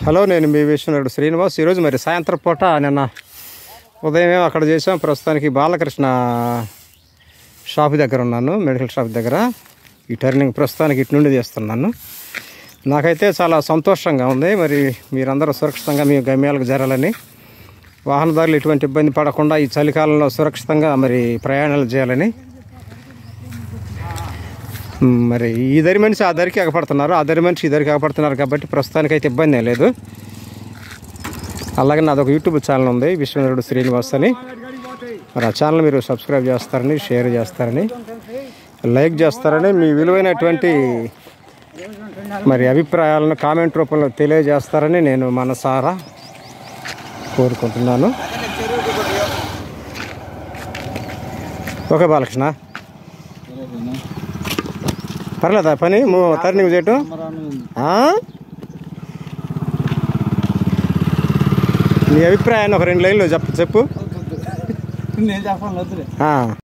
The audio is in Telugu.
హలో, నేను మీ విశ్వనాథుడు శ్రీనివాస్. ఈరోజు మరి సాయంత్రం పూట నిన్న ఉదయమే అక్కడ చేసాం. ప్రస్తుతానికి బాలకృష్ణ షాప్ దగ్గర ఉన్నాను, మెడికల్ షాప్ దగ్గర. ఈ టర్నింగ్ ప్రస్తుతానికి ఇటు నుండి చేస్తున్నాను. నాకైతే చాలా సంతోషంగా ఉంది. మరి మీరందరూ సురక్షితంగా మీ గమ్యాలకు జరాలని, వాహనదారులు ఎటువంటి ఇబ్బంది పడకుండా ఈ చలికాలంలో సురక్షితంగా మరి ప్రయాణాలు చేయాలని. మరి ఈ దరి మనిషి ఆ దరికి ఎగపడుతున్నారు, ఆ దరి మనిషి ఈ దరికి ఎగపడుతున్నారు కాబట్టి ప్రస్తుతానికి అయితే ఇబ్బంది ఏం లేదు. అలాగే నాదొక యూట్యూబ్ ఛానల్ ఉంది, విశ్వనాథుడు శ్రీనివాస్ అని. మరి ఆ ఛానల్ మీరు సబ్స్క్రైబ్ చేస్తారని, షేర్ చేస్తారని, లైక్ చేస్తారని, మీ విలువైనటువంటి మరి అభిప్రాయాలను కామెంట్ రూపంలో తెలియజేస్తారని నేను మనసారా కోరుకుంటున్నాను. ఓకే బాలకృష్ణ, పర్లేదా పని టర్నింగ్ చేయటం? నీ అభిప్రాయాన్ని ఒక 2 లైన్లో చెప్పు. నేను చెప్పాలి.